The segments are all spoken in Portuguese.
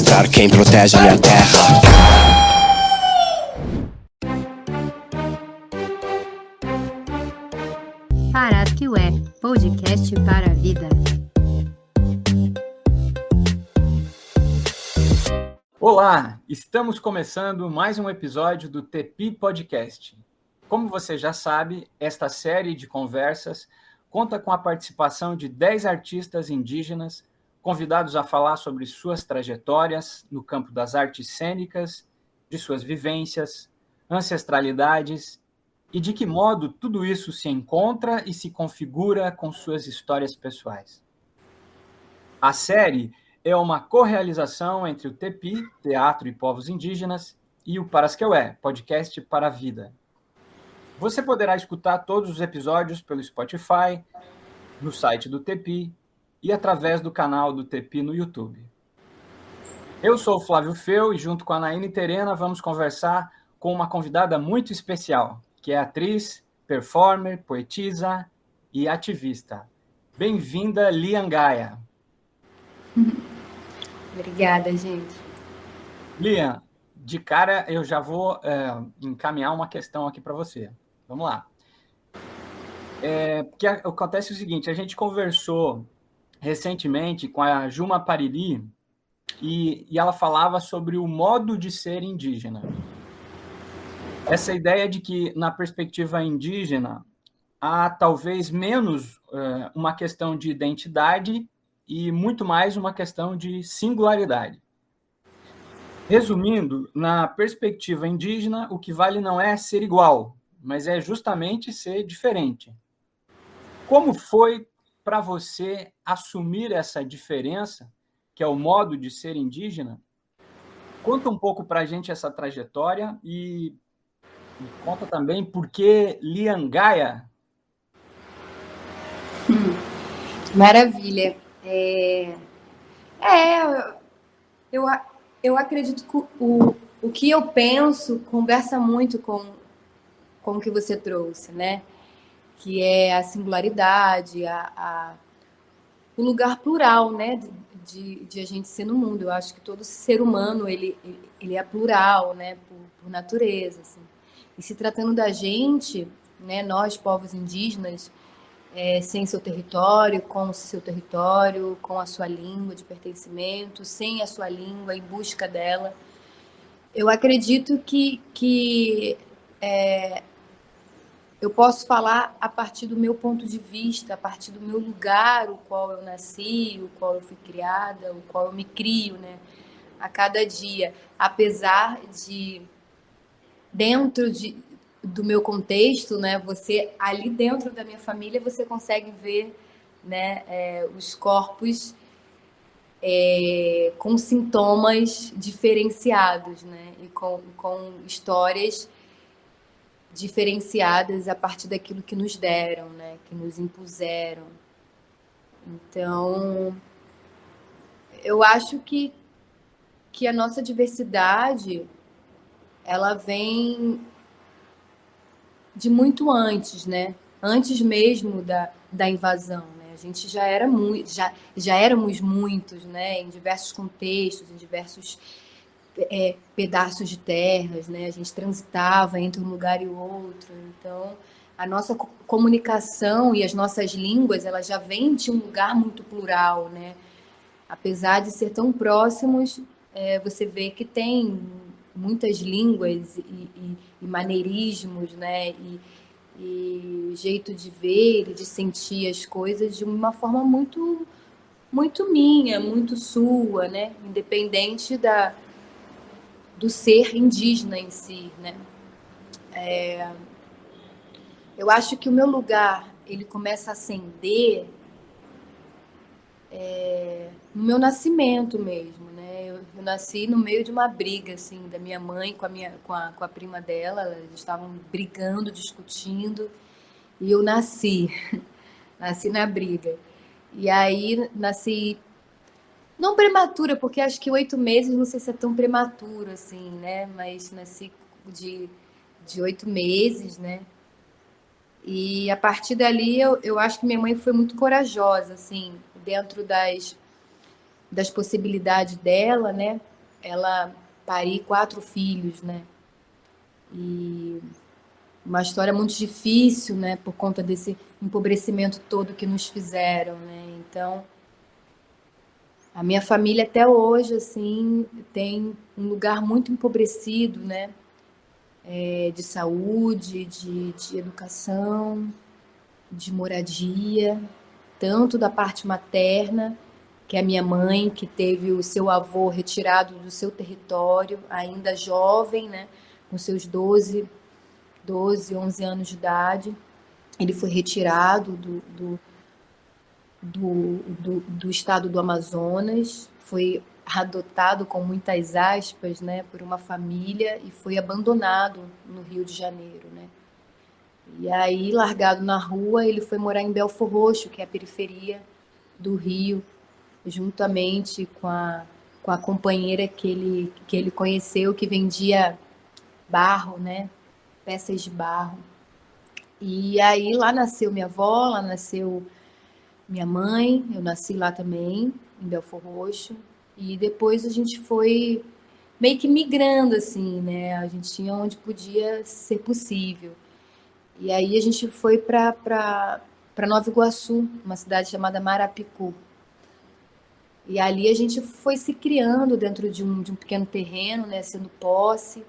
encontrar quem protege a minha terra. Paraqué, podcast para a vida. Olá, estamos começando mais um episódio do Tepi Podcast. Como você já sabe, esta série de conversas conta com a participação de 10 artistas indígenas convidados a falar sobre suas trajetórias no campo das artes cênicas, de suas vivências, ancestralidades e de que modo tudo isso se encontra e se configura com suas histórias pessoais. A série é uma correalização entre o Tepi, Teatro e Povos Indígenas, e o Parasqueué, podcast para a vida. Você poderá escutar todos os episódios pelo Spotify, no site do Tepi e através do canal do Tepi no YouTube. Eu sou o Flávio Feu e junto com a Naine Terena vamos conversar com uma convidada muito especial, que é atriz, performer, poetisa e ativista. Bem-vinda, Lian Gaia. Obrigada, gente. Lian, de cara eu já vou encaminhar uma questão aqui para você. Vamos lá. Porque acontece o seguinte, a gente conversou recentemente com a Juma Pariri e ela falava sobre o modo de ser indígena. Essa ideia de que, na perspectiva indígena, há talvez menos uma questão de identidade e muito mais uma questão de singularidade. Resumindo, na perspectiva indígena, o que vale não é ser igual, mas é justamente ser diferente. Como foi para você assumir essa diferença, que é o modo de ser indígena? Conta um pouco para a gente essa trajetória e conta também por que Lian Gaia. Maravilha. Eu acredito que o que eu penso conversa muito com o que você trouxe, né? Que é a singularidade, o lugar plural, né? De a gente ser no mundo. Eu acho que todo ser humano ele é plural, né? Por natureza, assim. E se tratando da gente, né? Nós, povos indígenas, sem seu território, com o seu território, com a sua língua de pertencimento, sem a sua língua, em busca dela. Eu acredito que eu posso falar a partir do meu ponto de vista, a partir do meu lugar, o qual eu nasci, o qual eu fui criada, o qual eu me crio, né? A cada dia. Apesar de, dentro do meu contexto, né? Você, ali dentro da minha família, você consegue ver, né? Os corpos com sintomas diferenciados, né? E com histórias diferenciadas a partir daquilo que nos deram, né? Que nos impuseram. Então, eu acho que a nossa diversidade, ela vem de muito antes, né? Antes mesmo da invasão, né? A gente já éramos muitos, né? Em diversos contextos, em diversos pedaços de terras, né? A gente transitava entre um lugar e o outro. Então, a nossa comunicação e as nossas línguas, elas já vêm de um lugar muito plural, né? Apesar de ser tão próximos, você vê que tem muitas línguas e maneirismos, né? E jeito de ver e de sentir as coisas de uma forma muito, muito minha, muito sua, né? Independente do ser indígena em si, né? Eu acho que o meu lugar, ele começa a ascender no meu nascimento mesmo, né? Eu nasci no meio de uma briga, assim, da minha mãe com a prima dela. Elas estavam brigando, discutindo, e eu nasci na briga. E aí nasci não prematura, porque acho que 8 meses, não sei se é tão prematuro assim, né? Mas nasci de 8 meses, né? E a partir dali eu acho que minha mãe foi muito corajosa, assim, dentro das possibilidades dela, né? ela parir 4 filhos, né? E uma história muito difícil, né? Por conta desse empobrecimento todo que nos fizeram, né? Então, a minha família até hoje, assim, tem um lugar muito empobrecido, né? De saúde, de educação, de moradia, tanto da parte materna, que é a minha mãe, que teve o seu avô retirado do seu território, ainda jovem, né? Com seus 11 anos de idade. Ele foi retirado do estado do Amazonas, foi adotado com muitas aspas, né, por uma família e foi abandonado no Rio de Janeiro, né? E aí, largado na rua, ele foi morar em Belfor Roxo, que é a periferia do Rio, juntamente com a companheira que ele conheceu, que vendia barro, né, peças de barro. E aí lá nasceu minha avó, lá nasceu minha mãe, eu nasci lá também, em Belfor Roxo. E depois a gente foi meio que migrando, assim, né? A gente tinha onde podia ser possível. E aí a gente foi para Nova Iguaçu, uma cidade chamada Marapicu. E ali a gente foi se criando dentro de um pequeno terreno, né? Sendo posse,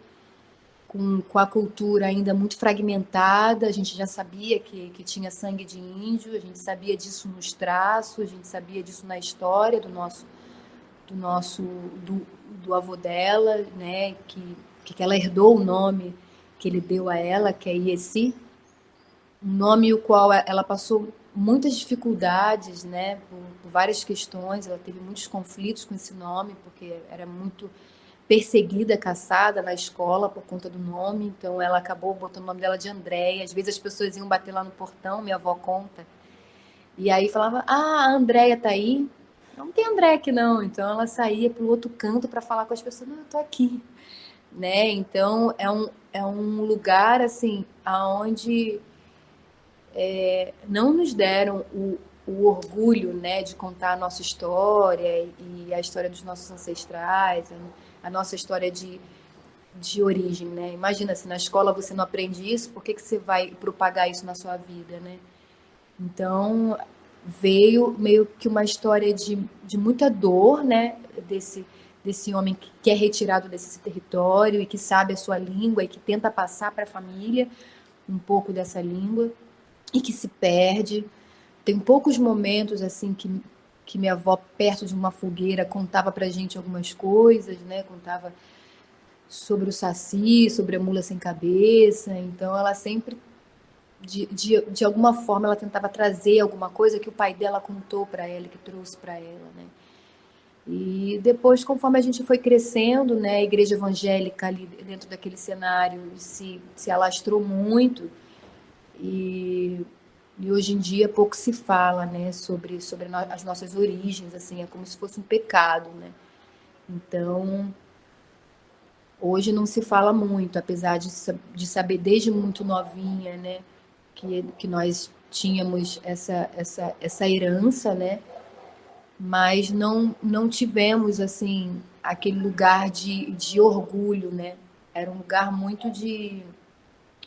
com a cultura ainda muito fragmentada. A gente já sabia que tinha sangue de índio, a gente sabia disso nos traços, a gente sabia disso na história do nosso do, do avô dela, né, que ela herdou o nome que ele deu a ela, que é Ieci, um nome o qual ela passou muitas dificuldades, né, por várias questões. Ela teve muitos conflitos com esse nome, porque era muito perseguida, caçada na escola por conta do nome. Então ela acabou botando o nome dela de Andréia. Às vezes as pessoas iam bater lá no portão, minha avó conta, e aí falava: ah, a Andréia tá aí? Não tem Andréia aqui não. Então ela saía para o outro canto para falar com as pessoas: não, eu tô aqui, né? Então é um lugar assim aonde não nos deram o orgulho, né, de contar a nossa história e a história dos nossos ancestrais, a nossa história de origem, né? Imagina, se na escola você não aprende isso, por que que você vai propagar isso na sua vida, né? Então, veio meio que uma história de muita dor, né? Desse homem que é retirado desse território e que sabe a sua língua e que tenta passar para a família um pouco dessa língua e que se perde. Tem poucos momentos assim que minha avó, perto de uma fogueira, contava pra gente algumas coisas, né? Contava sobre o saci, sobre a mula sem cabeça. Então ela sempre, de alguma forma, ela tentava trazer alguma coisa que o pai dela contou para ela, que trouxe para ela, né? E depois, conforme a gente foi crescendo, né, a igreja evangélica ali dentro daquele cenário se alastrou muito e hoje em dia pouco se fala, né, sobre as nossas origens, assim, é como se fosse um pecado, né? Então, hoje não se fala muito, apesar de saber desde muito novinha, né, que nós tínhamos essa herança, né, mas não tivemos, assim, aquele lugar de orgulho, né, era um lugar muito de,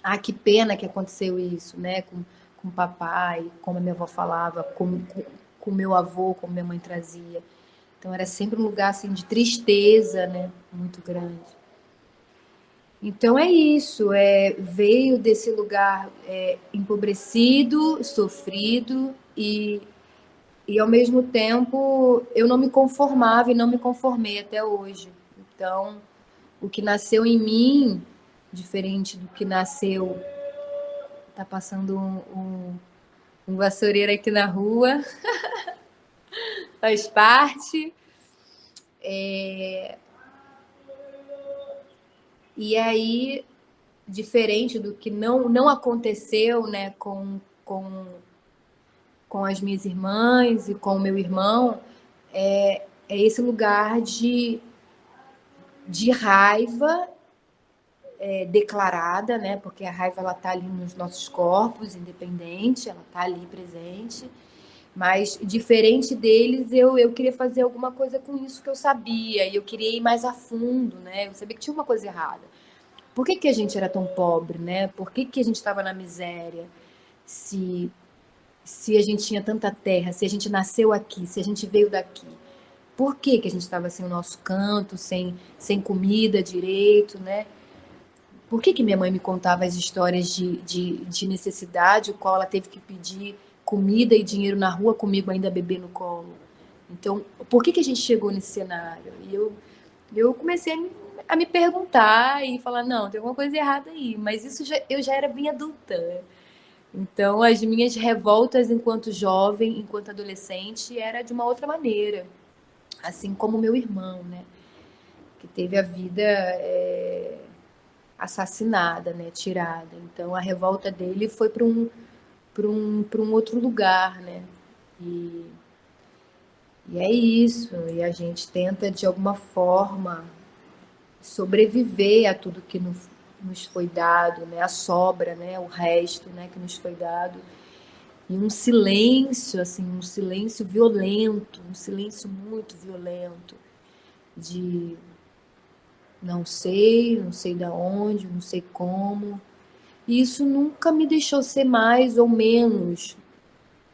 ah, que pena que aconteceu isso, né, com o papai, como a minha avó falava, com meu avô, como minha mãe trazia. Então era sempre um lugar, assim, de tristeza, né, muito grande. Então é isso, veio desse lugar empobrecido, sofrido e ao mesmo tempo eu não me conformava e não me conformei até hoje. Então o que nasceu em mim, diferente do que nasceu, tá passando um vassoureiro aqui na rua, faz parte. E aí, diferente do que não aconteceu, né, com as minhas irmãs e com o meu irmão, é esse lugar de raiva declarada, né? Porque a raiva ela tá ali nos nossos corpos, independente, ela tá ali presente, Mas, diferente deles, eu queria fazer alguma coisa com isso que eu sabia, e eu queria ir mais a fundo, né? Eu sabia que tinha uma coisa errada. Por que a gente era tão pobre, né? Por que a gente estava na miséria? Se, se a gente tinha tanta terra, se a gente nasceu aqui, se a gente veio daqui. Por que a gente estava sem o nosso canto, sem comida direito, né? Por que minha mãe me contava as histórias de necessidade, o qual ela teve que pedir comida e dinheiro na rua comigo ainda bebê no colo? Então, por que a gente chegou nesse cenário? E eu comecei a me perguntar e falar, não, tem alguma coisa errada aí. Mas isso eu já era bem adulta, né? Então, as minhas revoltas enquanto jovem, enquanto adolescente, era de uma outra maneira. Assim como meu irmão, né? Que teve a vida assassinada, né? Tirada. Então, a revolta dele foi para um outro lugar, né? E, e é isso. E a gente tenta, de alguma forma, sobreviver a tudo que nos foi dado, né? A sobra, né? O resto, né? Que nos foi dado. E um silêncio, assim, um silêncio violento, um silêncio muito violento, de não sei da onde, não sei como. E isso nunca me deixou ser mais ou menos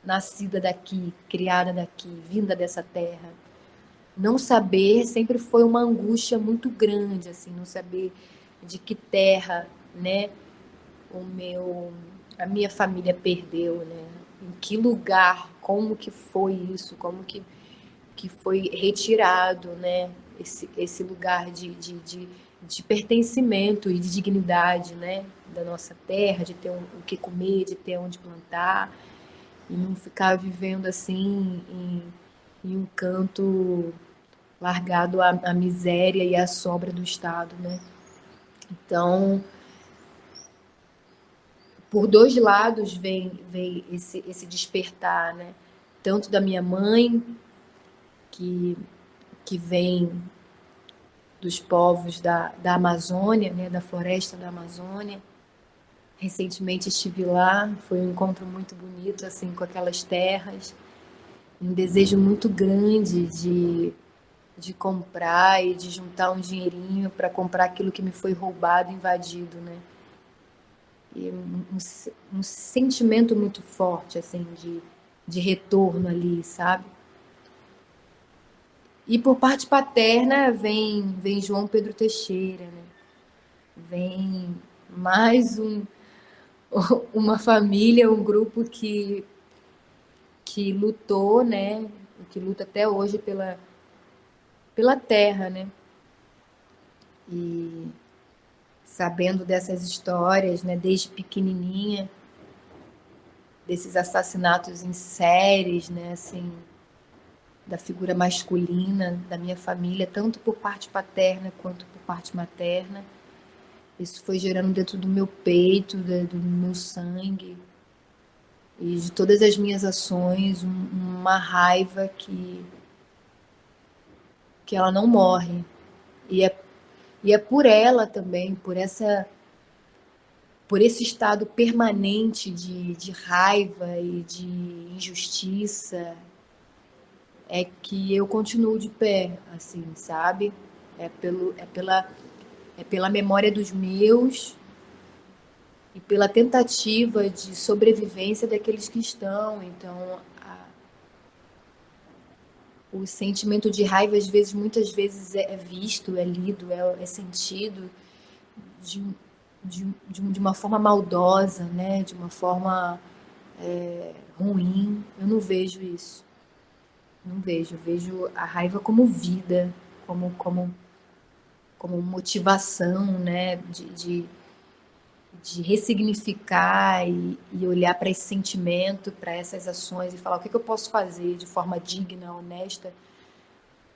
nascida daqui, criada daqui, vinda dessa terra. Não saber sempre foi uma angústia muito grande, assim, não saber de que terra, né, a minha família perdeu, né? Em que lugar, como que foi isso, como que foi retirado, né? Esse lugar de pertencimento e de dignidade, né? Da nossa terra, de ter o que comer, de ter onde plantar e não ficar vivendo assim em um canto largado à miséria e à sobra do Estado, né? Então, por dois lados vem esse despertar, né? Tanto da minha mãe, que, que vem dos povos da Amazônia, né? Da floresta da Amazônia. Recentemente estive lá, foi um encontro muito bonito, assim, com aquelas terras. Um desejo muito grande de comprar e de juntar um dinheirinho para comprar aquilo que me foi roubado, invadido, né? E um sentimento muito forte, assim, de retorno ali, sabe? E por parte paterna vem João Pedro Teixeira, né? Vem mais uma família, um grupo que lutou, né? Que luta até hoje pela terra, né? E sabendo dessas histórias, né? Desde pequenininha, desses assassinatos em séries, né? Assim, da figura masculina da minha família, tanto por parte paterna quanto por parte materna. Isso foi gerando dentro do meu peito, do meu sangue e de todas as minhas ações uma raiva que ela não morre. E é por ela também, por esse estado permanente de raiva e de injustiça, é que eu continuo de pé, assim, sabe? É pela memória dos meus e pela tentativa de sobrevivência daqueles que estão. Então, o sentimento de raiva, às vezes, muitas vezes é visto, é lido, é sentido de, de uma forma maldosa, né? De uma forma ruim. Eu não vejo isso. Não vejo. Eu vejo a raiva como vida, como motivação, né? De ressignificar e olhar para esse sentimento, para essas ações e falar o que eu posso fazer de forma digna, honesta,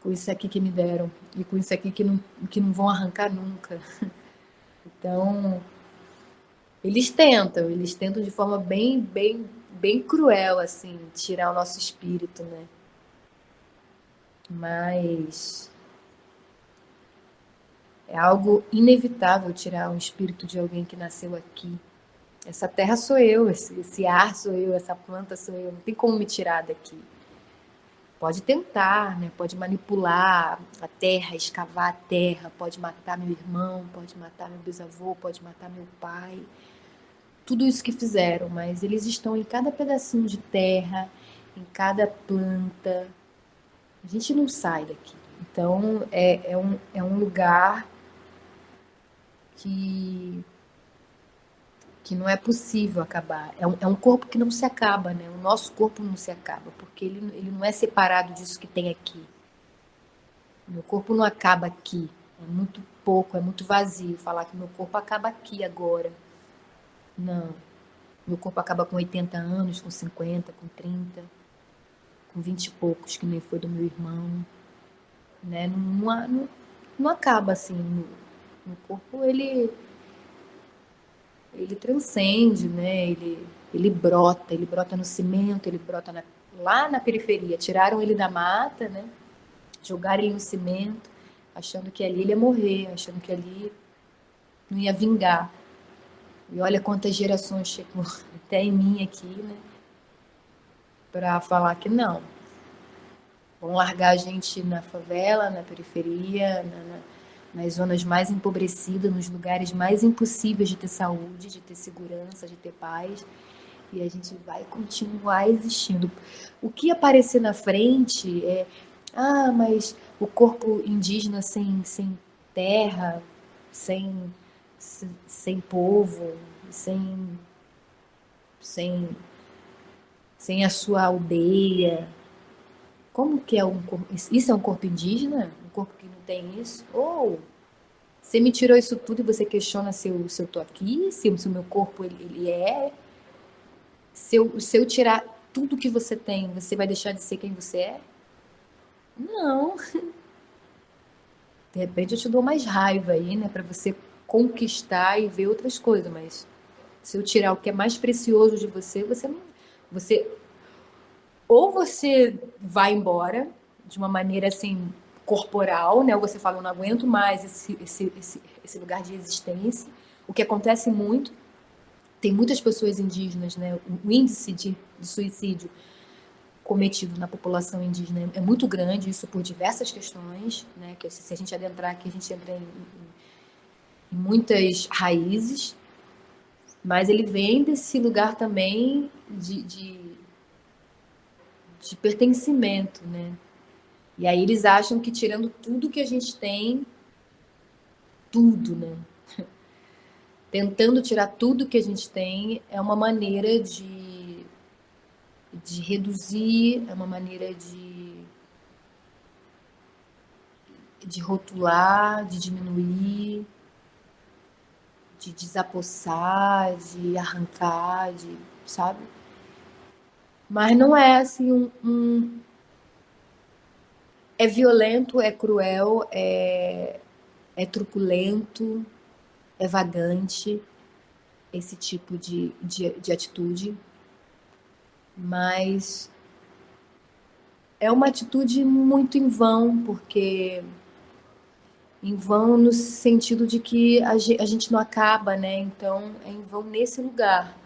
com isso aqui que me deram e com isso aqui que não vão arrancar nunca. Então, eles tentam de forma bem cruel, assim, tirar o nosso espírito, né? Mas é algo inevitável tirar o espírito de alguém que nasceu aqui, essa terra sou eu, esse ar sou eu, essa planta sou eu, não tem como me tirar daqui. Pode tentar, né? Pode manipular a terra, escavar a terra, pode matar meu irmão, pode matar meu bisavô, pode matar meu pai. Tudo isso que fizeram, mas eles estão em cada pedacinho de terra, em cada planta. A gente não sai daqui. Então, é um lugar que não é possível acabar. É um corpo que não se acaba, né? O nosso corpo não se acaba, porque ele não é separado disso que tem aqui. Meu corpo não acaba aqui. É muito pouco, é muito vazio falar que meu corpo acaba aqui agora. Não. Meu corpo acaba com 80 anos, com 50, com 30, com 20 e poucos, que nem foi do meu irmão. Né? Não acaba assim. Meu corpo, ele transcende, né? Ele brota no cimento, ele brota lá na periferia. Tiraram ele da mata, né? Jogaram ele no cimento, achando que ali ele ia morrer, achando que ali não ia vingar. E olha quantas gerações chegou até em mim aqui, né? Para falar que não. Vão largar a gente na favela, na periferia, nas zonas mais empobrecidas, nos lugares mais impossíveis de ter saúde, de ter segurança, de ter paz. E a gente vai continuar existindo. O que aparecer na frente é... mas o corpo indígena sem terra, sem povo, sem a sua aldeia. Como que é um corpo? Isso é um corpo indígena? Um corpo que não tem isso? Ou você me tirou isso tudo e você questiona se eu tô aqui, se o meu corpo ele é? Se eu tirar tudo que você tem, você vai deixar de ser quem você é? Não. De repente eu te dou mais raiva aí, né, para você conquistar e ver outras coisas, mas se eu tirar o que é mais precioso de você, ou você vai embora de uma maneira assim corporal, né? Ou você fala, eu não aguento mais esse lugar de existência. O que acontece muito, tem muitas pessoas indígenas, né? O índice de suicídio cometido na população indígena é muito grande, isso por diversas questões, né? Que se a gente adentrar aqui, a gente entra em muitas raízes, mas ele vem desse lugar também de pertencimento, né? E aí eles acham que tirando tudo que a gente tem, tudo, né? Tentando tirar tudo que a gente tem é uma maneira de reduzir, é uma maneira de rotular, de diminuir, de desapossar, de arrancar, sabe? Mas não é assim é violento, é cruel, é truculento, é vagante, esse tipo de atitude. Mas é uma atitude muito em vão, porque em vão no sentido de que a gente não acaba, né? Então é em vão nesse lugar.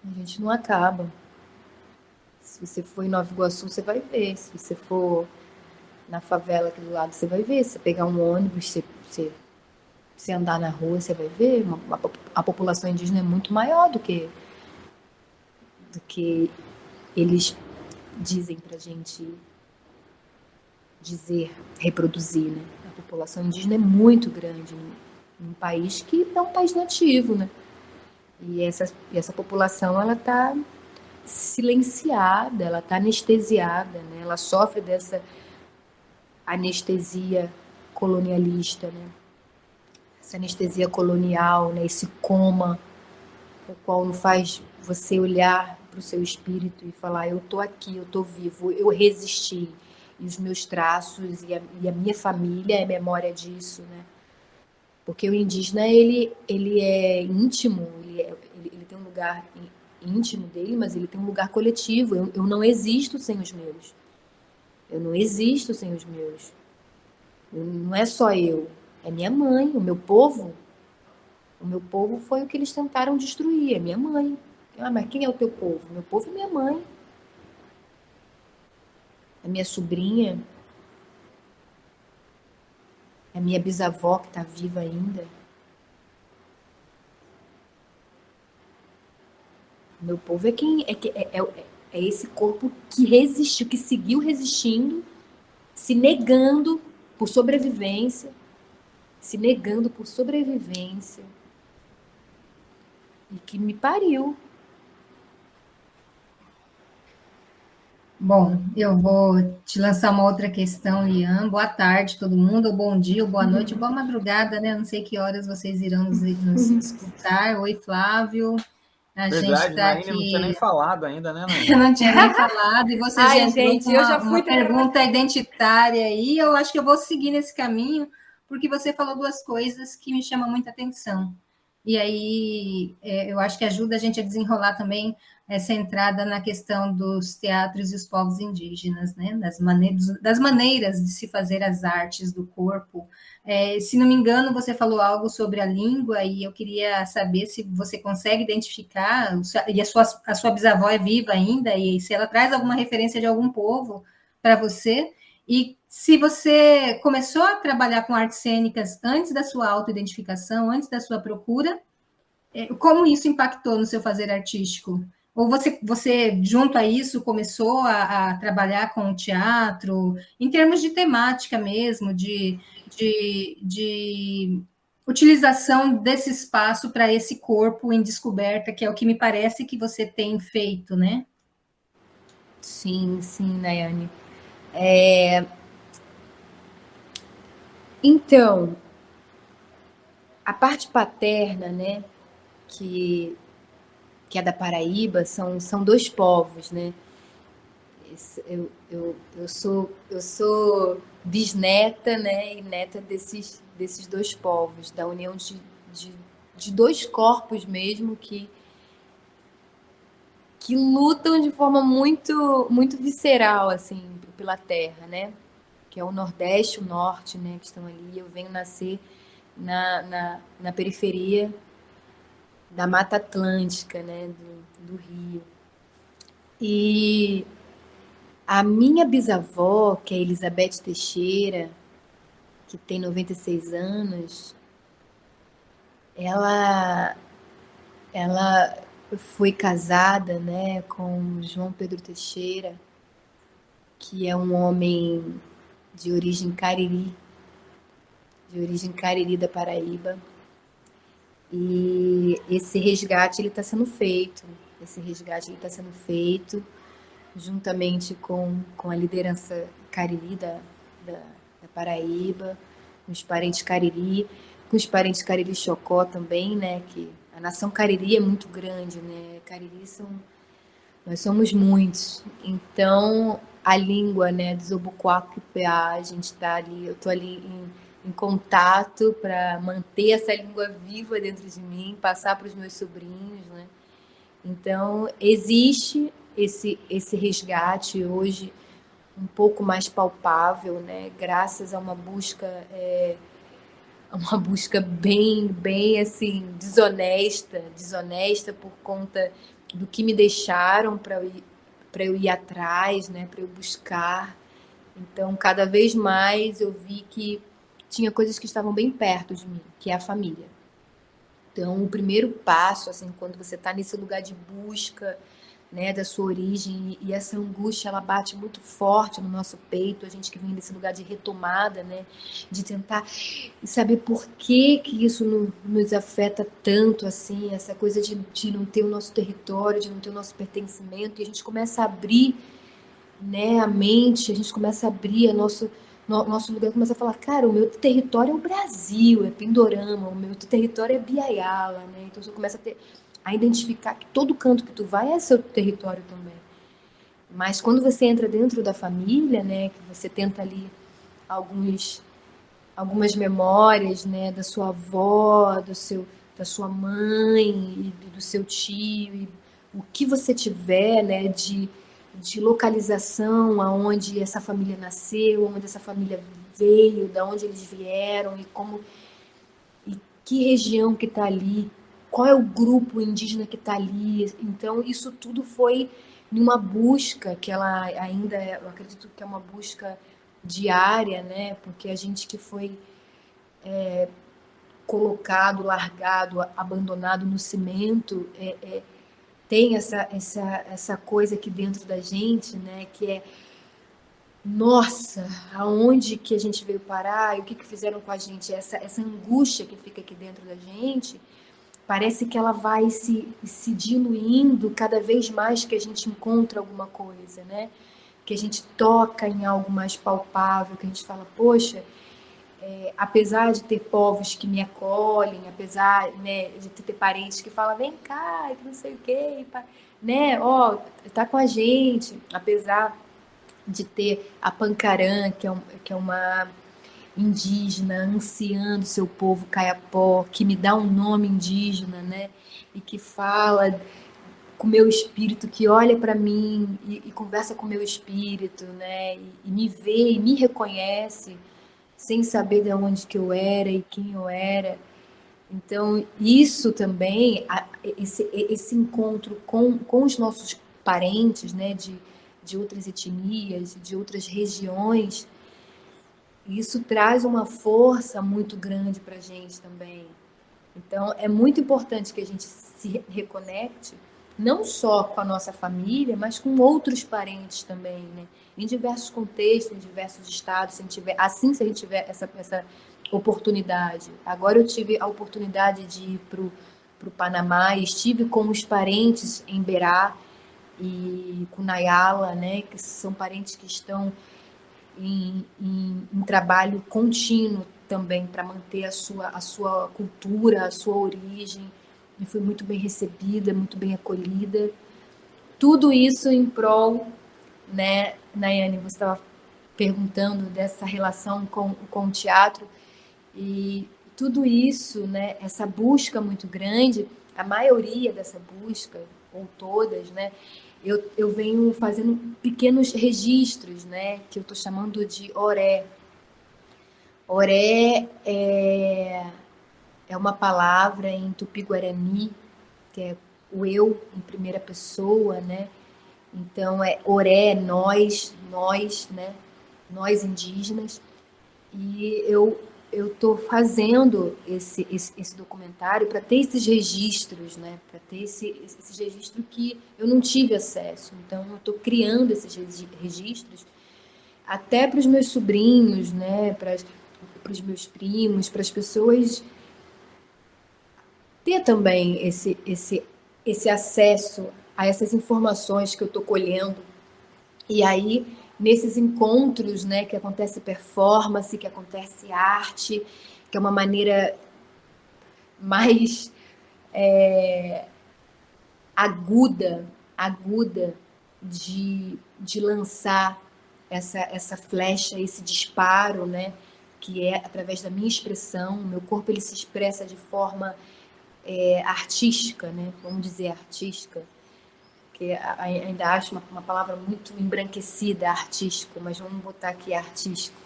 A gente não acaba. Se você for em Nova Iguaçu, você vai ver. Se você for na favela aqui do lado, você vai ver. Se você pegar um ônibus, você andar na rua, você vai ver. A população indígena é muito maior do que eles dizem pra gente dizer, reproduzir, né? A população indígena é muito grande num país que é um país nativo, né? E essa população, ela tá silenciada, ela tá anestesiada, né? Ela sofre dessa anestesia colonialista, né? Essa anestesia colonial, né? Esse coma, o qual não faz você olhar para o seu espírito e falar, eu tô aqui, eu tô vivo, eu resisti. E os meus traços e a minha família é memória disso, né? Porque o indígena, ele é íntimo, ele tem um lugar íntimo dele, mas ele tem um lugar coletivo. Eu não existo sem os meus. Eu não existo sem os meus. Não é só eu, é minha mãe, o meu povo. O meu povo foi o que eles tentaram destruir, a minha mãe. Ah, mas quem é o teu povo? Meu povo é minha mãe, a minha sobrinha, a minha bisavó que está viva ainda. Meu povo é quem é esse corpo que resistiu, que seguiu resistindo, se negando por sobrevivência, se negando por sobrevivência e que me pariu. Bom, eu vou te lançar uma outra questão, Lian. Boa tarde, todo mundo, ou bom dia, ou boa noite, ou boa madrugada, né? Não sei que horas vocês irão nos escutar. Oi, Flávio. A gente Verdade, está Naine não tinha nem aqui. falado ainda, né, Eu Naine? não tinha nem falado, e você já Ai, entrou gente, com eu já uma fui pergunta identitária aí. Eu acho que eu vou seguir nesse caminho, porque você falou duas coisas que me chamam muita atenção. E aí eu acho que ajuda a gente a desenrolar também essa entrada na questão dos teatros e os povos indígenas, né? Das maneiras de se fazer as artes do corpo. Se não me engano, você falou algo sobre a língua e eu queria saber se você consegue identificar, e a sua bisavó é viva ainda, e se ela traz alguma referência de algum povo para você, e se você começou a trabalhar com artes cênicas antes da sua autoidentificação, antes da sua procura, como isso impactou no seu fazer artístico? Ou você junto a isso, começou a trabalhar com o teatro, em termos de temática mesmo, de utilização desse espaço para esse corpo em descoberta, que é o que me parece que você tem feito, né? Sim, sim, Nayane. Então, a parte paterna, né, que é da Paraíba, são dois povos, né? Eu sou bisneta, né, e neta desses dois povos, da união de dois corpos mesmo que lutam de forma muito visceral, assim, pela terra, né? Que é o Nordeste e o Norte, né, que estão ali. Eu venho nascer na periferia da Mata Atlântica, né, do Rio. E a minha bisavó, que é Elizabeth Teixeira, que tem 96 anos, ela foi casada, né, com João Pedro Teixeira, que é um homem de origem Cariri da Paraíba. E esse resgate ele está sendo feito. Juntamente com a liderança Cariri da Paraíba, com os parentes Cariri Xocó também, né? Que a nação Cariri é muito grande, né? Nós somos muitos. Então, a língua, né, do Zobuquaco Peá, a gente está ali, eu estou ali em contato para manter essa língua viva dentro de mim, passar para os meus sobrinhos, né? Então, existe esse resgate hoje um pouco mais palpável, né? Graças a uma busca bem assim desonesta por conta do que me deixaram para eu ir atrás, né? Para eu buscar. Então, cada vez mais eu vi que tinha coisas que estavam bem perto de mim, que é a família. Então, o primeiro passo, assim, quando você está nesse lugar de busca, né, da sua origem, e essa angústia, ela bate muito forte no nosso peito, a gente que vem desse lugar de retomada, né, de tentar saber por que isso nos afeta tanto, assim, essa coisa de não ter o nosso território, de não ter o nosso pertencimento, e a gente começa a abrir, né, a mente, a gente começa a abrir nosso lugar, começa a falar, cara, o meu território é o Brasil, é Pindorama, o meu território é Biaiala, né? Então você começa a identificar que todo canto que tu vai é seu território também. Mas quando você entra dentro da família, né, que você tenta ali algumas memórias, né, da sua avó, da sua mãe e do seu tio, e o que você tiver, né, de localização, aonde essa família nasceu, onde essa família veio, da onde eles vieram e que região que está ali, qual é o grupo indígena que está ali. Então, isso tudo foi numa busca que ela ainda, eu acredito que é uma busca diária, né? Porque a gente que foi colocado, largado, abandonado no cimento, tem essa coisa aqui dentro da gente, né? Que é, nossa, aonde que a gente veio parar e o que fizeram com a gente? Essa angústia que fica aqui dentro da gente, parece que ela vai se diluindo cada vez mais que a gente encontra alguma coisa, né? Que a gente toca em algo mais palpável, que a gente fala, poxa, apesar de ter povos que me acolhem, apesar, né, de ter parentes que falam, vem cá, que não sei o quê, né, ó, tá com a gente, apesar de ter a Pancarã, que é uma indígena anciã do seu povo Kayapó, que me dá um nome indígena, né, e que fala com o meu espírito, que olha para mim e conversa com o meu espírito, né, e me vê e me reconhece, sem saber de onde que eu era e quem eu era. Então, isso também, esse encontro com os nossos parentes, né, de outras etnias, de outras regiões, isso traz uma força muito grande para a gente também. Então, é muito importante que a gente se reconecte, não só com a nossa família, mas com outros parentes também, né? Em diversos contextos, em diversos estados, se a gente tiver essa oportunidade. Agora eu tive a oportunidade de ir para o Panamá e estive com os parentes em Berá e com Nayala, né? Que são parentes que estão em trabalho contínuo também para manter a sua cultura, a sua origem. E fui muito bem recebida, muito bem acolhida. Tudo isso em prol, né, Nayane, você estava perguntando dessa relação com o teatro, e tudo isso, né, essa busca muito grande, a maioria dessa busca, ou todas, né, eu venho fazendo pequenos registros, né, que eu estou chamando de oré. Oré é uma palavra em Tupi-Guarani, que é o eu em primeira pessoa, né? Então, oré, nós, né? Nós indígenas. E eu estou fazendo esse documentário para ter esses registros, né? Para ter esse registro que eu não tive acesso. Então, eu estou criando esses registros até para os meus sobrinhos, né? Para os meus primos, para as pessoas ter também esse acesso a essas informações que eu estou colhendo. E aí, nesses encontros, né, que acontece performance, que acontece arte, que é uma maneira mais aguda de lançar essa flecha, esse disparo, né, que é através da minha expressão. O meu corpo ele se expressa de forma artística, né? Vamos dizer artística, que ainda acho uma palavra muito embranquecida, artístico, mas vamos botar aqui artístico.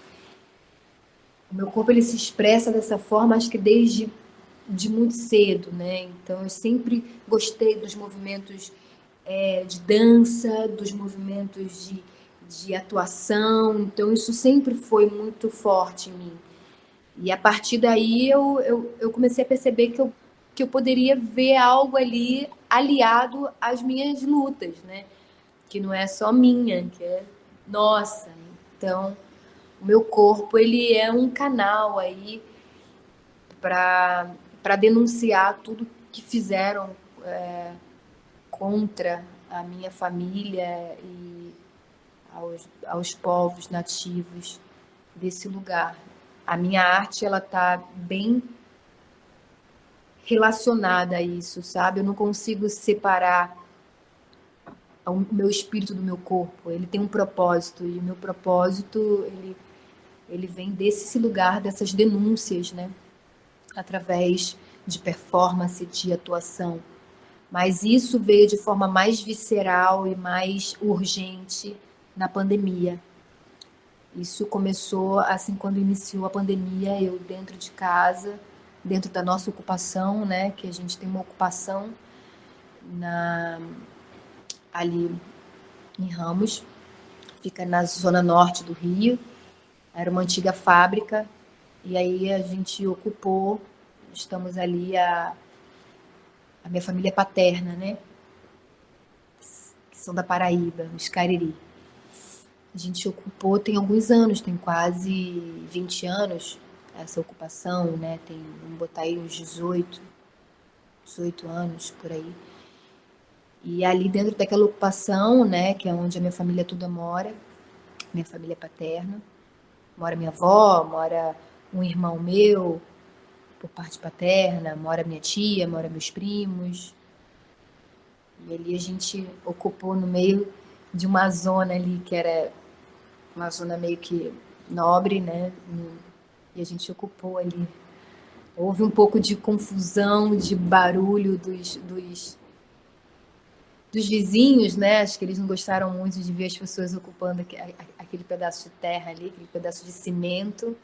O meu corpo ele se expressa dessa forma, acho que desde muito cedo, né? Então eu sempre gostei dos movimentos de dança, dos movimentos de atuação, então isso sempre foi muito forte em mim. E a partir daí eu comecei a perceber que eu poderia ver algo ali aliado às minhas lutas, né? Que não é só minha, que é nossa. Então, o meu corpo ele é um canal aí para denunciar tudo que fizeram contra a minha família e aos povos nativos desse lugar. A minha arte ela está bem relacionada a isso, sabe? Eu não consigo separar o meu espírito do meu corpo. Ele tem um propósito, e o meu propósito, ele vem desse lugar, dessas denúncias, né? Através de performance, de atuação. Mas isso veio de forma mais visceral e mais urgente na pandemia. Isso começou assim, quando iniciou a pandemia, eu dentro de casa, dentro da nossa ocupação, né? Que a gente tem uma ocupação ali em Ramos, fica na zona norte do Rio. Era uma antiga fábrica, e aí a gente ocupou, estamos ali, a minha família paterna, né? Que são da Paraíba, os Cariri. A gente ocupou tem alguns anos, tem quase 20 anos essa ocupação, né? Tem, vamos botar aí uns 18 anos, por aí. E ali dentro daquela ocupação, né, que é onde a minha família toda mora, minha família paterna, mora minha avó, mora um irmão meu, por parte paterna, mora minha tia, mora meus primos. E ali a gente ocupou no meio de uma zona ali, que era uma zona meio que nobre, né? E a gente ocupou ali. Houve um pouco de confusão, de barulho dos vizinhos, né? Acho que eles não gostaram muito de ver as pessoas ocupando aquele pedaço de terra ali, aquele pedaço de cimento,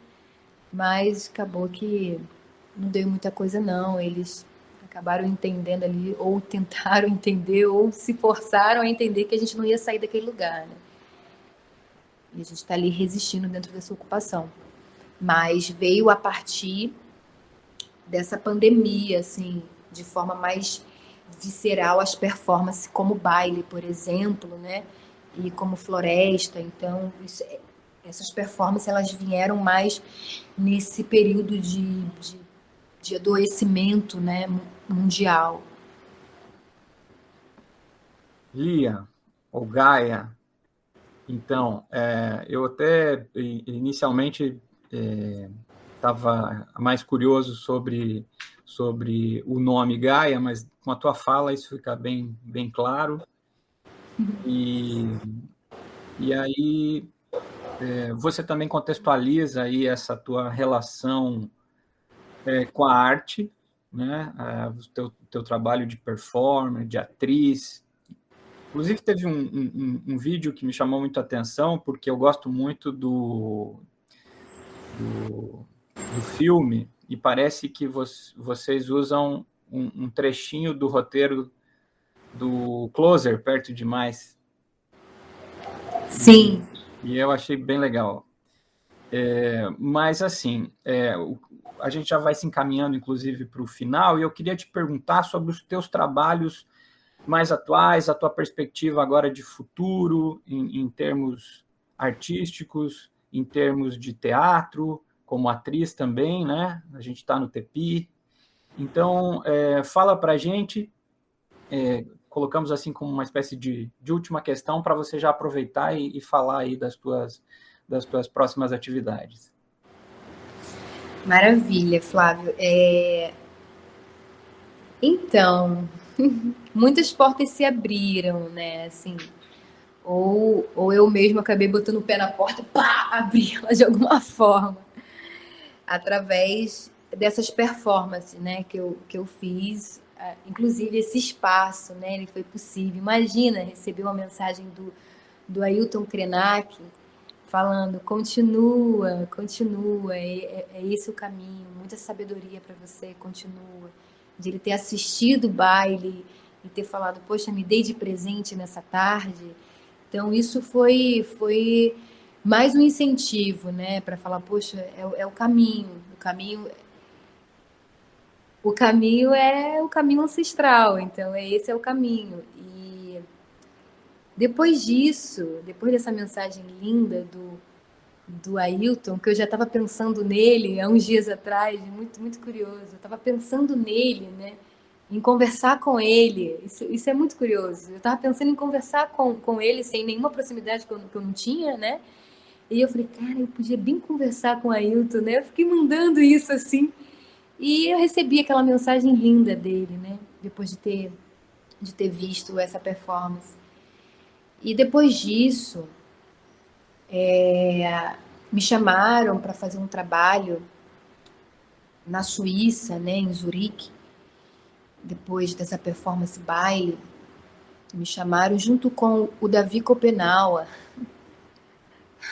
mas acabou que não deu muita coisa não. Eles acabaram entendendo ali, ou tentaram entender, ou se forçaram a entender que a gente não ia sair daquele lugar, né? E a gente está ali resistindo dentro dessa ocupação. Mas veio a partir dessa pandemia, assim, de forma mais visceral, as performances como baile, por exemplo, né? E como floresta. Então, essas performances elas vieram mais nesse período de adoecimento, né, mundial. Lia, ou Gaia, então, eu até inicialmente estava mais curioso sobre o nome Gaia, mas com a tua fala isso fica bem claro. E aí você também contextualiza aí essa tua relação com a arte, né? O teu trabalho de performer, de atriz. Inclusive, teve um vídeo que me chamou muito a atenção, porque eu gosto muito do filme, e parece que vocês usam um trechinho do roteiro do Closer, Perto Demais. Sim. E eu achei bem legal. Mas, assim, a gente já vai se encaminhando, inclusive, para o final, e eu queria te perguntar sobre os teus trabalhos mais atuais, a tua perspectiva agora de futuro, em termos artísticos, em termos de teatro, como atriz também, né? A gente está no TEPI. Então, fala para a gente, colocamos assim como uma espécie de última questão para você já aproveitar e falar aí das tuas próximas atividades. Maravilha, Flávio. Então, muitas portas se abriram, né? Assim, ou eu mesma acabei botando o pé na porta e pá, abri ela de alguma forma, através dessas performances, né, que eu fiz. Inclusive esse espaço, né, ele foi possível. Imagina receber uma mensagem do Ailton Krenak falando: continua, é esse o caminho, muita sabedoria para você, continua. De ele ter assistido o baile e ter falado: poxa, me dei de presente nessa tarde. Então isso foi mais um incentivo, né, para falar: poxa, é o caminho, o caminho é o caminho ancestral, então esse é o caminho. E depois disso, depois dessa mensagem linda do Ailton, que eu já estava pensando nele há uns dias atrás, muito, muito curioso, eu estava pensando nele, né, em conversar com ele, isso é muito curioso, eu estava pensando em conversar com ele sem nenhuma proximidade que eu não tinha, né, e eu falei: cara, eu podia bem conversar com o Ailton, né, eu fiquei mandando isso assim, e eu recebi aquela mensagem linda dele, né, depois de ter visto essa performance. E depois disso, me chamaram para fazer um trabalho na Suíça, né, em Zurique, depois dessa performance baile. Me chamaram junto com o Davi Copenaua.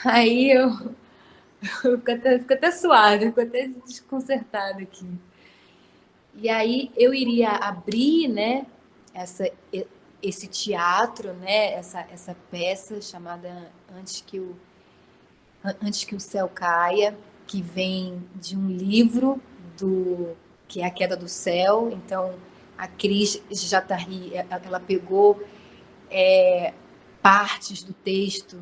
Aí eu fico até suada, fico até desconcertada aqui. E aí eu iria abrir, né, esse teatro, né, essa peça chamada Antes que o Céu Caia, que vem de um livro que é A Queda do Céu. Então, a Cris Jatari, ela pegou partes do texto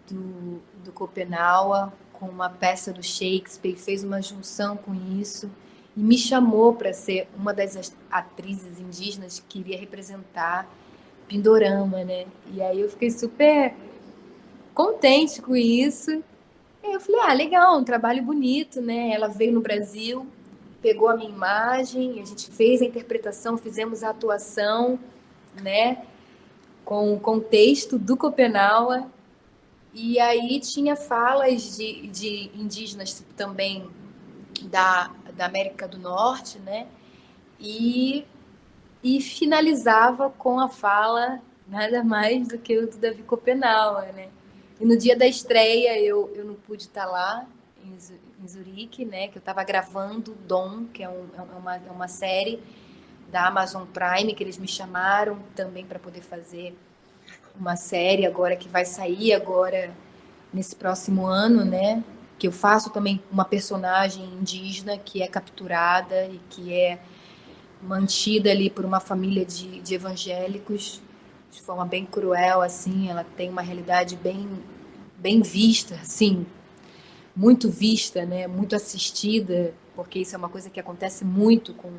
do Schopenhauer com uma peça do Shakespeare, fez uma junção com isso e me chamou para ser uma das atrizes indígenas que iria representar Pindorama, né? E aí eu fiquei super contente com isso. E eu falei, legal, um trabalho bonito, né? Ela veio no Brasil, pegou a minha imagem, a gente fez a interpretação, fizemos a atuação, né? Com o contexto do Schopenhauer. E aí tinha falas de indígenas também da América do Norte, né? E finalizava com a fala nada mais do que o do Davi Schopenhauer, né? E no dia da estreia eu não pude estar lá em Zurique, né? Que eu estava gravando Dom, que é uma série da Amazon Prime, que eles me chamaram também para poder fazer uma série agora que vai sair agora nesse próximo ano, né? Que eu faço também uma personagem indígena que é capturada e que é mantida ali por uma família de evangélicos de forma bem cruel, assim. Ela tem uma realidade bem vista, assim, muito vista, né? Muito assistida, porque isso é uma coisa que aconteceu muito com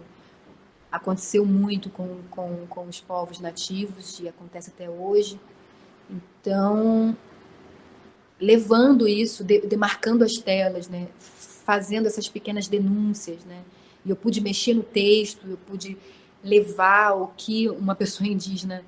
os povos nativos e acontece até hoje. Então, levando isso, demarcando as telas, né? Fazendo essas pequenas denúncias, né? E eu pude mexer no texto, eu pude levar o que uma pessoa indígena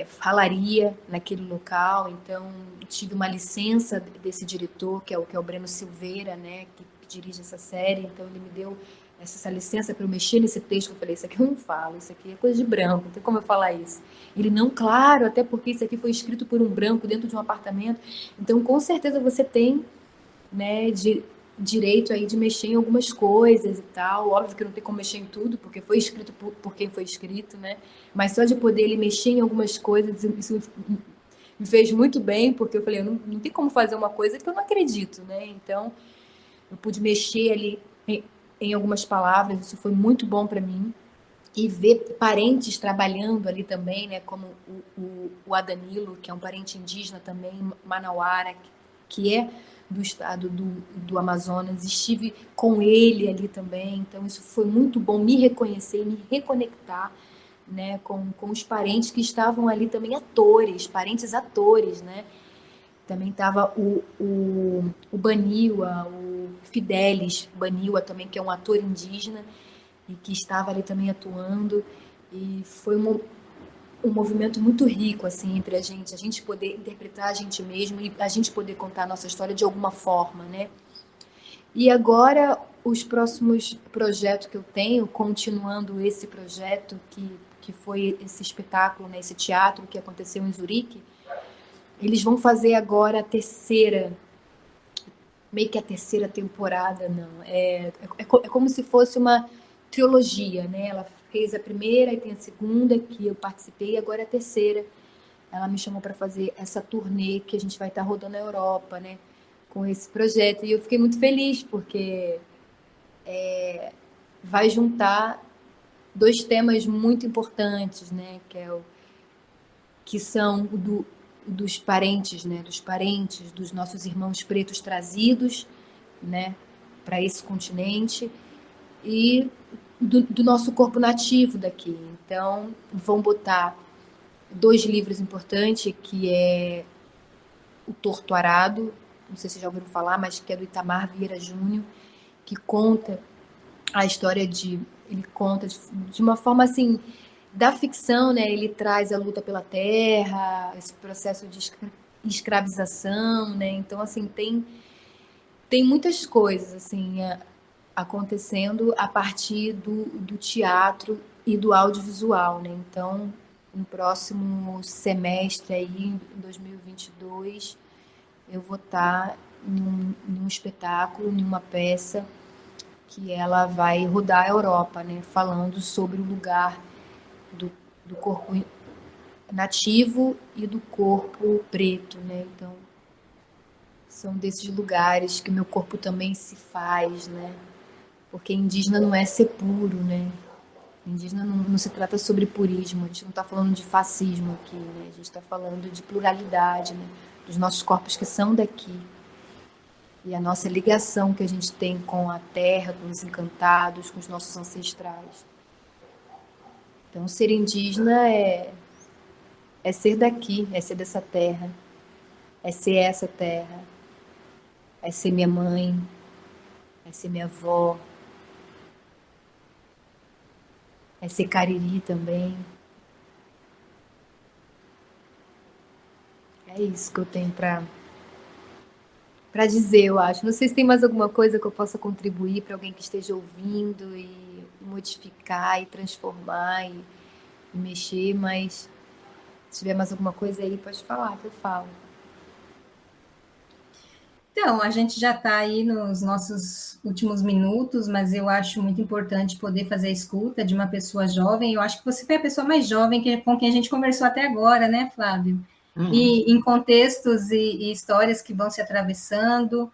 falaria naquele local. Então, tive uma licença desse diretor, que é o Breno Silveira, né? Que dirige essa série. Então, ele me deu essa licença para eu mexer nesse texto. Eu falei, isso aqui eu não falo, isso aqui é coisa de branco, não tem como eu falar isso. Ele, não, claro, até porque isso aqui foi escrito por um branco dentro de um apartamento. Então, com certeza você tem, né, direito aí de mexer em algumas coisas e tal. Óbvio que não tem como mexer em tudo, porque foi escrito por quem foi escrito, né? Mas só de poder ele mexer em algumas coisas, isso me fez muito bem, porque eu falei, não tem como fazer uma coisa que eu não acredito, né? Então, eu pude mexer ali em algumas palavras, isso foi muito bom para mim. E ver parentes trabalhando ali também, né? Como o Adanilo, que é um parente indígena também, manauara, que é do estado do Amazonas. Estive com ele ali também, então isso foi muito bom, me reconhecer, me reconectar, né? Com os parentes que estavam ali também, parentes atores, né? Também estava o Baniwa, o Fidelis Baniwa também, que é um ator indígena e que estava ali também atuando. E foi um movimento muito rico, assim, entre a gente poder interpretar a gente mesmo e a gente poder contar a nossa história de alguma forma, né? E agora, os próximos projetos que eu tenho, continuando esse projeto que foi esse espetáculo, né, esse teatro que aconteceu em Zurique, eles vão fazer agora a terceira, meio que a terceira temporada, não. É como se fosse uma trilogia, né? Ela fez a primeira e tem a segunda, que eu participei, e agora a terceira. Ela me chamou para fazer essa turnê que a gente vai estar rodando na Europa, né? Com esse projeto. E eu fiquei muito feliz, porque vai juntar dois temas muito importantes, né? Que são dos parentes, né? Dos parentes dos nossos irmãos pretos trazidos, né? Para esse continente e do nosso corpo nativo daqui. Então, vão botar dois livros importantes, que é O Torto Arado, não sei se já ouviram falar, mas que é do Itamar Vieira Júnior, que conta a história ele conta de uma forma assim, da ficção, né? Ele traz a luta pela terra, esse processo de escravização, né? Então, assim, tem muitas coisas, assim, acontecendo a partir do teatro e do audiovisual, né? Então, no próximo semestre aí, em 2022, eu vou estar num espetáculo, numa peça que ela vai rodar a Europa, né? Falando sobre o lugar do corpo nativo e do corpo preto, né? Então, são desses lugares que o meu corpo também se faz, né? Porque indígena não é ser puro, né? Indígena não se trata sobre purismo, a gente não está falando de fascismo aqui, né? A gente está falando de pluralidade, né? Dos nossos corpos que são daqui. E a nossa ligação que a gente tem com a terra, com os encantados, com os nossos ancestrais. Então, ser indígena é ser daqui, é ser dessa terra, é ser essa terra, é ser minha mãe, é ser minha avó, é ser Cariri também. É isso que eu tenho para dizer, eu acho. Não sei se tem mais alguma coisa que eu possa contribuir para alguém que esteja ouvindo e modificar e transformar e mexer, mas se tiver mais alguma coisa aí, pode falar, que eu falo. Então, a gente já está aí nos nossos últimos minutos, mas eu acho muito importante poder fazer a escuta de uma pessoa jovem. Eu acho que você foi a pessoa mais jovem com quem a gente conversou até agora, né, Flávio? E em contextos e histórias que vão se atravessando.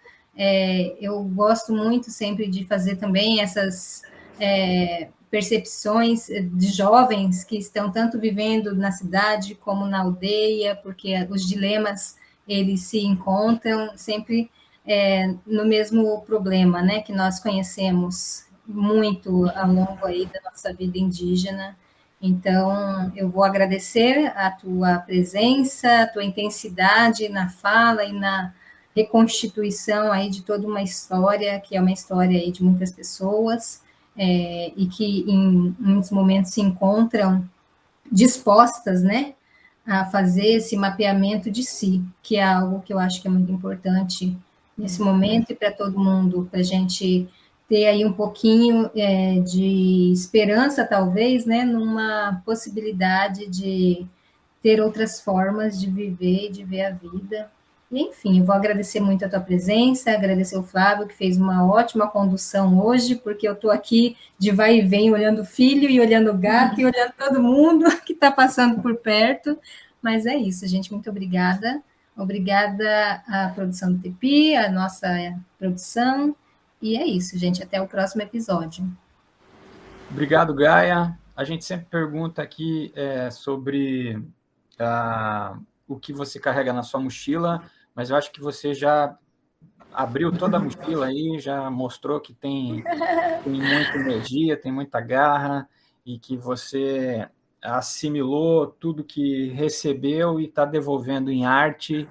Eu gosto muito sempre de fazer também essas percepções de jovens que estão tanto vivendo na cidade como na aldeia, porque os dilemas eles se encontram sempre no mesmo problema, né, que nós conhecemos muito ao longo aí da nossa vida indígena. Então, eu vou agradecer a tua presença, a tua intensidade na fala e na reconstituição aí de toda uma história, que é uma história aí de muitas pessoas, e que em muitos momentos se encontram dispostas, né, a fazer esse mapeamento de si, que é algo que eu acho que é muito importante nesse momento e para todo mundo, para a gente ter aí um pouquinho de esperança, talvez, né, numa possibilidade de ter outras formas de viver e de ver a vida. E, enfim, eu vou agradecer muito a tua presença, agradecer o Flávio, que fez uma ótima condução hoje, porque eu estou aqui de vai e vem, olhando o filho e olhando o gato e olhando todo mundo que está passando por perto. Mas é isso, gente, muito obrigada. Obrigada à produção do Tepi, à nossa produção. E é isso, gente, até o próximo episódio. Obrigado, Gaia. A gente sempre pergunta aqui sobre o que você carrega na sua mochila, mas eu acho que você já abriu toda a mochila aí, já mostrou que tem muita energia, tem muita garra, e que você assimilou tudo que recebeu e está devolvendo em arte,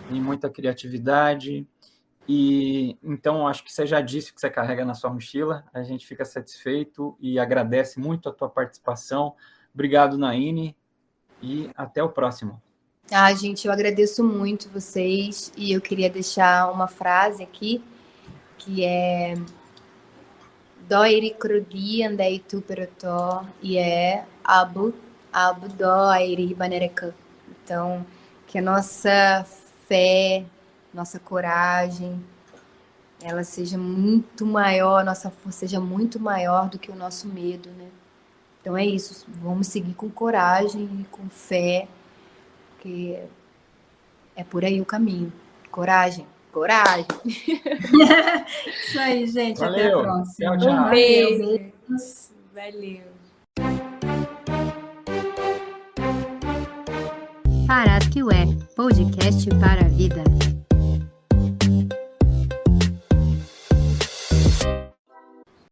em muita criatividade. E então acho que você já disse o que você carrega na sua mochila. A gente fica satisfeito e agradece muito a tua participação. Obrigado, Naine, e até o próximo. Gente, eu agradeço muito vocês e eu queria deixar uma frase aqui que é Doiri crudi andei tu perotó e abu doiri banereca. Então, que a nossa fé, nossa coragem, ela seja muito maior, a nossa força seja muito maior do que o nosso medo, né? Então é isso, vamos seguir com coragem e com fé, porque é por aí o caminho. Coragem, coragem. Isso aí, gente, valeu. Até a próxima. Tchau, tchau. Um beijo. Valeu. Parasquiué, podcast para a vida.